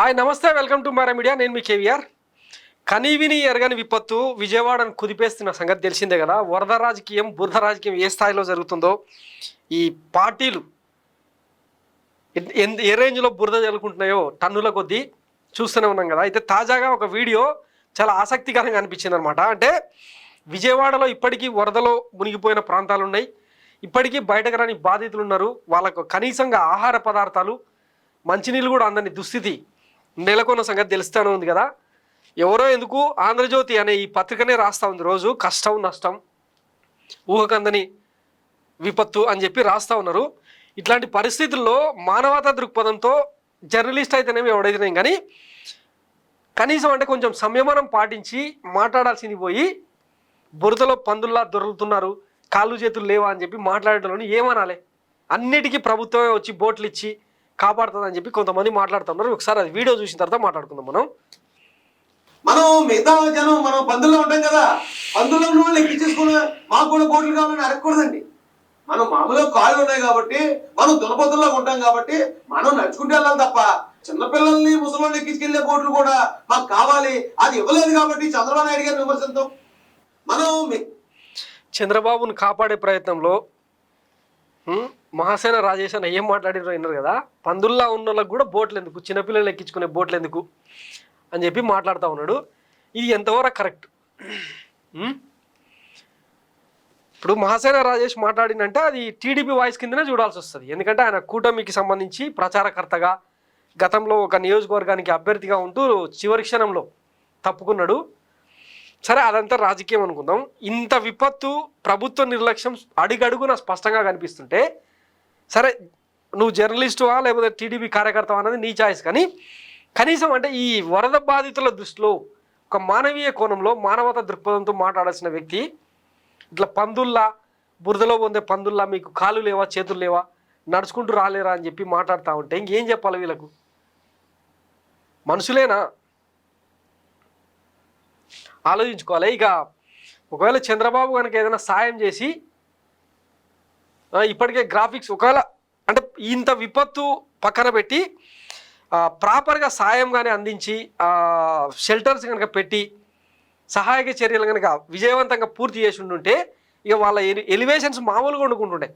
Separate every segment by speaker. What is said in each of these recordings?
Speaker 1: Hi నమస్తే, welcome to Mara media. నేను మీ కేవీఆర్. కనీవిని ఎరగని విపత్తు విజయవాడను కుదిపేస్తున్న సంగతి తెలిసిందే కదా. వరద రాజకీయం, బురద రాజకీయం ఏ స్థాయిలో జరుగుతుందో, ఈ పార్టీలు ఏ రేంజ్లో బురద జల్లుకుంటున్నాయో టన్నుల కొద్దీ చూస్తూనే ఉన్నాం కదా. అయితే తాజాగా ఒక వీడియో చాలా ఆసక్తికరంగా అనిపించింది అనమాట. అంటే విజయవాడలో ఇప్పటికీ వరదలో మునిగిపోయిన ప్రాంతాలు ఉన్నాయి, ఇప్పటికీ బయటకు రాని బాధితులు ఉన్నారు. వాళ్ళకు కనీసంగా ఆహార పదార్థాలు, మంచినీళ్ళు కూడా అందని దుస్థితి నెలకొన్న సంగతి తెలుస్తూనే ఉంది కదా. ఎవరో ఎందుకు ఆంధ్రజ్యోతి అనే ఈ పత్రికనే రాస్తూ ఉంది రోజు కష్టం నష్టం ఊహకందని విపత్తు అని చెప్పి రాస్తూ ఉన్నారు. ఇట్లాంటి పరిస్థితుల్లో మానవతా దృక్పథంతో జర్నలిస్ట్ అయితేనేమి ఎవడైతేనేం కానీ కనీసం అంటే కొంచెం సంయమనం పాటించి మాట్లాడాల్సింది పోయి బురదలో పందుల్లా దొరుకుతున్నారు, కాళ్ళు చేతులు లేవా అని చెప్పి మాట్లాడటంలో ఏమనాలి? అన్నిటికీ ప్రభుత్వమే వచ్చి బోట్లు ఇచ్చి కాపాడుతుందని చెప్పి కొంతమంది మాట్లాడుతున్నారు. ఒకసారి అది వీడియో చూసిన తర్వాత మాట్లాడుకుందాం.
Speaker 2: మనం మిగతా జనం మనం పందుల్లో ఉంటాం కదా, పందుల్లో ఉన్న వాళ్ళు ఎక్కించేసుకుని మాకు కూడా బోట్లు కావాలని అడగకూడదండి. మనం మామూలుగా కాళ్ళు ఉన్నాయి కాబట్టి, మనం దునపతుల్లో ఉంటాం కాబట్టి మనం నడుచుకుంటూ వెళ్ళాలి తప్ప చిన్నపిల్లల్ని ముసలిని ఎక్కించుకెళ్లే బోట్లు కూడా మాకు కావాలి, అది ఇవ్వలేదు కాబట్టి చంద్రబాబు నాయుడు గారిని విమర్శిస్తాం. మనం
Speaker 1: చంద్రబాబును కాపాడే ప్రయత్నంలో మహాసేన రాజేష్ అని ఏం మాట్లాడినారో విన్నారు కదా. పందుల్లా ఉన్న వాళ్ళకి కూడా బోట్లు ఎందుకు, చిన్నపిల్లలు ఎక్కించుకునే బోట్లు ఎందుకు అని చెప్పి మాట్లాడుతూ ఉన్నాడు. ఇది ఎంతవరకు కరెక్ట్? ఇప్పుడు మహాసేన రాజేష్ మాట్లాడినంటే అది టీడీపీ వాయిస్ కిందనే చూడాల్సి వస్తుంది. ఎందుకంటే ఆయన కూటమికి సంబంధించి ప్రచారకర్తగా గతంలో ఒక నియోజకవర్గానికి అభ్యర్థిగా ఉంటూ చివరి క్షణంలో తప్పుకున్నాడు. సరే, అదంతా రాజకీయం అనుకుందాం. ఇంత విపత్తు, ప్రభుత్వ నిర్లక్ష్యం అడుగడుగున స్పష్టంగా కనిపిస్తుంటే, సరే నువ్వు జర్నలిస్టువా లేకపోతే టీడీపీ కార్యకర్తవా అన్నది నీ చాయిస్, కానీ కనీసం అంటే ఈ వరద బాధితుల దృష్టిలో ఒక మానవీయ కోణంలో మానవతా దృక్పథంతో మాట్లాడాల్సిన వ్యక్తి ఇట్లా పందుల్లా, బురదలో పొందే పందుల్లా మీకు కాళ్ళు లేవా, చేతులు లేవా, నడుచుకుంటూ రాలేరా అని చెప్పి మాట్లాడుతూ ఉంటే ఇంకేం చెప్పాలి? వీళ్ళకు మనుషులేనా? ఆలోచించుకోవాలి. ఇక ఒకవేళ చంద్రబాబు కనుక ఏదైనా సాయం చేసి ఇప్పటికే గ్రాఫిక్స్ ఒకవేళ అంటే ఇంత విపత్తు పక్కన పెట్టి ప్రాపర్గా సాయం కానీ అందించి షెల్టర్స్ కనుక పెట్టి సహాయక చర్యలు కనుక విజయవంతంగా పూర్తి చేసి ఉంటుంటే ఇక వాళ్ళ ఎలివేషన్స్ మామూలుగా వండుకుంటుండే.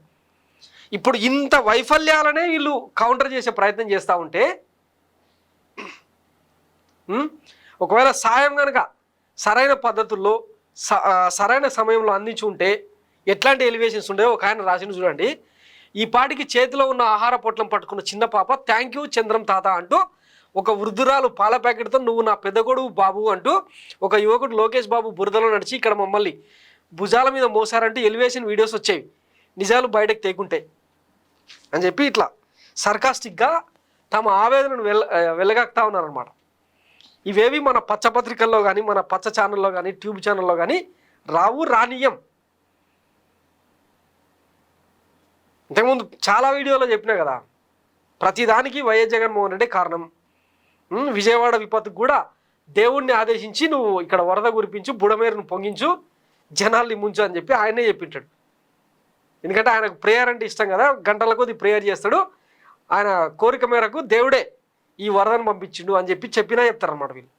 Speaker 1: ఇప్పుడు ఇంత వైఫల్యాలనే వీళ్ళు కౌంటర్ చేసే ప్రయత్నం చేస్తూ ఉంటే ఒకవేళ సాయం కనుక సరైన పద్ధతుల్లో సరైన సమయంలో అందించి ఉంటే ఎట్లాంటి ఎలివేషన్స్ ఉండేవో ఒక ఆయన రాసిన చూడండి. ఈ పాటికి చేతిలో ఉన్న ఆహార పొట్లం పట్టుకున్న చిన్న పాప థ్యాంక్ యూ చంద్రం తాత అంటూ, ఒక వృద్ధురాలు పాల ప్యాకెట్తో నువ్వు నా పెద్ద కొడుకు బాబు అంటూ, ఒక యువకుడు లోకేష్ బాబు బురదలో నడిచి ఇక్కడ మమ్మల్ని భుజాల మీద మోసారంటూ ఎలివేషన్ వీడియోస్ వచ్చేవి, నిజాలు బయటకు తేకుంటే అని చెప్పి ఇట్లా సర్కాస్టిక్గా తమ ఆవేదనను వెళ్ళగక్తా ఉన్నారనమాట. ఇవేవి మన పచ్చపత్రికల్లో కానీ, మన పచ్చ ఛానల్లో కానీ, ట్యూబ్ ఛానల్లో కానీ రానియం. ఇంతకుముందు చాలా వీడియోలో చెప్పినా కదా, ప్రతిదానికి వైఎస్ జగన్మోహన్ రెడ్డి కారణం. విజయవాడ విపత్తుకు కూడా దేవుణ్ణి ఆదేశించి నువ్వు ఇక్కడ వరద కురిపించు, బుడమేరును పొంగించు, జనాల్ని ముంచు అని చెప్పి ఆయనే చెప్పింటాడు. ఎందుకంటే ఆయనకు ప్రేయర్ అంటే ఇష్టం కదా, గంటల కొద్ది ప్రేయర్ చేస్తాడు. ఆయన కోరిక మేరకు దేవుడే ఈ వరదను పంపించిండు అని చెప్పి చెప్తారన్నమాట వీళ్ళు.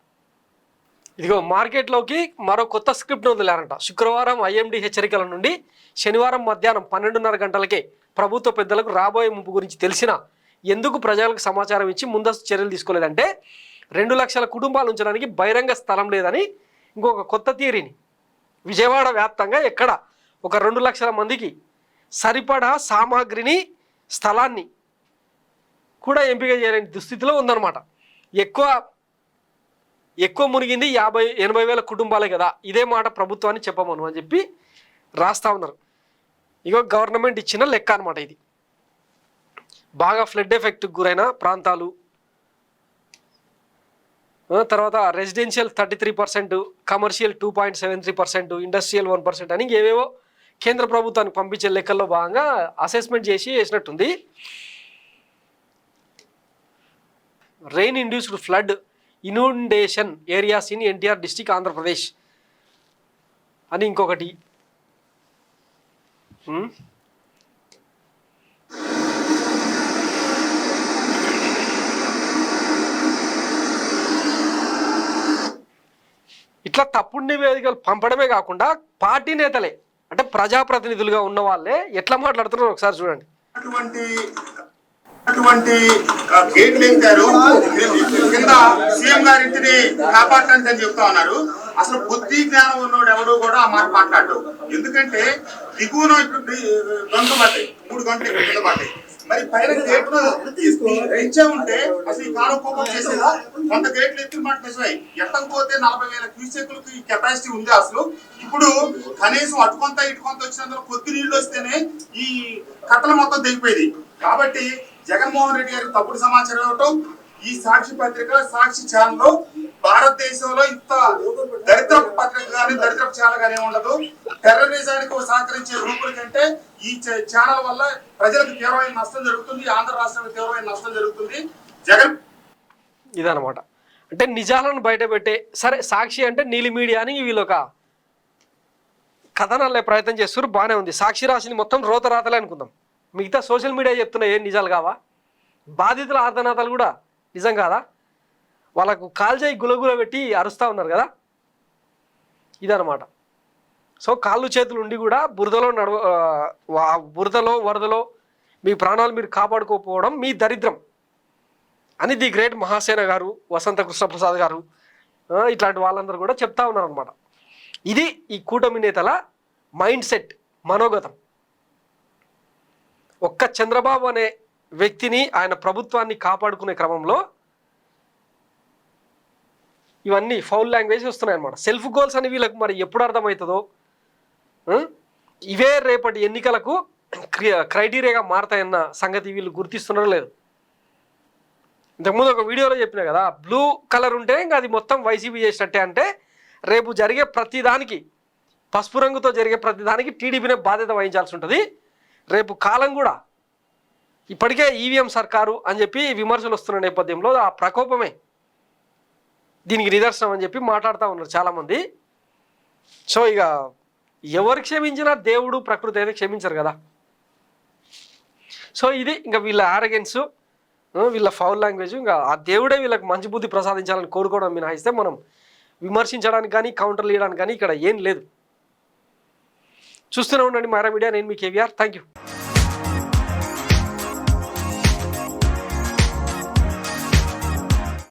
Speaker 1: ఇదిగో మార్కెట్లోకి మరో కొత్త స్క్రిప్ట్ వదిలారంట. శుక్రవారం ఐఎండీ హెచ్చరికల నుండి శనివారం మధ్యాహ్నం 12:30 గంటలకే ప్రభుత్వ పెద్దలకు రాబోయే ముంపు గురించి తెలిసినా ఎందుకు ప్రజలకు సమాచారం ఇచ్చి ముందస్తు చర్యలు తీసుకోలేదంటే 2 లక్షల కుటుంబాలు ఉంచడానికి బహిరంగ స్థలం లేదని ఇంకొక కొత్త థియరీని విజయవాడ వ్యాప్తంగా ఎక్కడ ఒక 2 లక్షల మందికి సరిపడా సామాగ్రిని, స్థలాన్ని కూడా ఎంపిక చేయలేని దుస్థితిలో ఉందన్నమాట. ఎక్కువ మునిగింది 50-80 వేల కుటుంబాలే కదా, ఇదే మాట ప్రభుత్వాన్ని చెప్పమను అని చెప్పి రాస్తా ఉన్నారు. ఇగో గవర్నమెంట్ ఇచ్చిన లెక్క అనమాట ఇది. బాగా ఫ్లడ్ ఎఫెక్ట్కి గురైన ప్రాంతాలు, తర్వాత రెసిడెన్షియల్ 33%, కమర్షియల్ 2.73%, ఇండస్ట్రియల్ 1% అని ఏవేవో కేంద్ర ప్రభుత్వానికి పంపించే లెక్కల్లో భాగంగా అసెస్మెంట్ చేసినట్టుంది. Rain induced flood inundation areas in NTR district Andhra Pradesh అని ఇంకొకటి. ఇట్లా తప్పుడు నివేదికలు పంపడమే కాకుండా పార్టీ నేతలే అంటే ప్రజాప్రతినిధులుగా ఉన్న వాళ్ళే ఎట్లా మాట్లాడుతున్నారో ఒకసారి చూడండి.
Speaker 3: అటువంటి గేట్లు ఎత్తారు కింద సీఎం గారింటిని కాపాడటానికి అని చెప్తా ఉన్నారు. అసలు బుద్ధి జ్ఞానం ఉన్నోడు ఎవడు కూడా ఆ మాట మాట్లాడు. ఎందుకంటే దిగువన ఇప్పుడు గంట పడ్డాయి, 3 గంటలు కింద పడ్డాయి. మరి పైన గేట్లు ఇచ్చే ఉంటే అసలు ఈ కాలం కోపం చేసేదా? కొంత గేట్లు ఎత్తిన మాట నిజమే. ఎట్టకపోతే 40,000 క్యూసెక్లకి కెపాసిటీ ఉంది అసలు. ఇప్పుడు కనీసం అటుకొంత ఇటుకొంత వచ్చినందుకు కొద్ది నీళ్లు వస్తేనే ఈ కట్టలు మొత్తం దిగిపోయింది. కాబట్టి జగన్మోహన్ రెడ్డి గారికి తప్పుడు సమాచారం ఇవ్వటం, ఈ సాక్షి పత్రిక సాక్షి ఛానల్ భారతదేశంలో ఇంత దరిద్ర పత్రిక కానీ దరిద్ర ఛానల్ కానీ ఉండదు. టెర్రరిజానికి సహకరించే గ్రూపుల కంటే ఈ ఛానల్ వల్ల ప్రజలకు తీవ్రమైన నష్టం జరుగుతుంది, ఆంధ్ర రాష్ట్రానికి తీవ్రమైన నష్టం జరుగుతుంది. జగన్
Speaker 1: ఇదనమాట. అంటే నిజాలను బయటపెట్టే సరే సాక్షి అంటే నీలి మీడియా అని వీళ్ళొక కథనాలే ప్రయత్నం చేస్తారు, బాగానే ఉంది. సాక్షి రాసింది మొత్తం రోతరాతలే అనుకుందాం. మిగతా సోషల్ మీడియా చెప్తున్నా ఏం నిజాలు కావా? బాధితుల ఆర్ధనాథాలు కూడా నిజం కాదా? వాళ్ళకు కాల్చేయి గులగుల పెట్టి అరుస్తూ ఉన్నారు కదా, ఇదనమాట. సో కాళ్ళు చేతులు ఉండి కూడా బురదలో వరదలో మీ ప్రాణాలు మీరు కాపాడుకోకపోవడం మీ దరిద్రం అని ది గ్రేట్ మహాసేన గారు, వసంత కృష్ణప్రసాద్ గారు ఇట్లాంటి వాళ్ళందరూ కూడా చెప్తా ఉన్నారనమాట. ఇది ఈ కూటమి నేతల మైండ్ సెట్, మనోగతం. ఒక్క చంద్రబాబు అనే వ్యక్తిని ఆయన ప్రభుత్వాన్ని కాపాడుకునే క్రమంలో ఇవన్నీ ఫౌల్ లాంగ్వేజ్ వస్తున్నాయి అనమాట. సెల్ఫ్ గోల్స్ అని వీళ్ళకి మరి ఎప్పుడు అర్థమవుతుందో, ఇవే రేపటి ఎన్నికలకు క్రైటీరియాగా మారతాయన్న సంగతి వీళ్ళు గుర్తిస్తున్నారో లేదు. ఇంతకుముందు ఒక వీడియోలో చెప్పినా కదా, బ్లూ కలర్ ఉంటే ఇంకా అది మొత్తం వైసీపీ చేసినట్టే. అంటే రేపు జరిగే ప్రతిదానికి, పసుపు రంగుతో జరిగే ప్రతిదానికి టీడీపీనే బాధ్యత వహించాల్సి ఉంటుంది. రేపు కాలం కూడా ఇప్పటికే ఈవీఎం సర్కారు అని చెప్పి విమర్శలు వస్తున్న నేపథ్యంలో ఆ ప్రకోపమే దీనికి నిదర్శనం అని చెప్పి మాట్లాడుతూ ఉన్నారు చాలామంది. సో ఇక ఎవరు క్షమించినా దేవుడు ప్రకృతి అయితే క్షమించరు కదా. సో ఇది ఇంకా వీళ్ళ ఆరగెన్స్, వీళ్ళ ఫౌల్ లాంగ్వేజ్. ఇంకా ఆ దేవుడే వీళ్ళకి మంచి బుద్ధి ప్రసాదించాలని కోరుకోవడం మినహాయిస్తే మనం విమర్శించడానికి కానీ కౌంటర్లు ఇవ్వడానికి కానీ ఇక్కడ ఏం లేదు. చూస్తూనే ఉండండి మైరా మీడియా. నేను మీ కేవీఆర్. Thank you.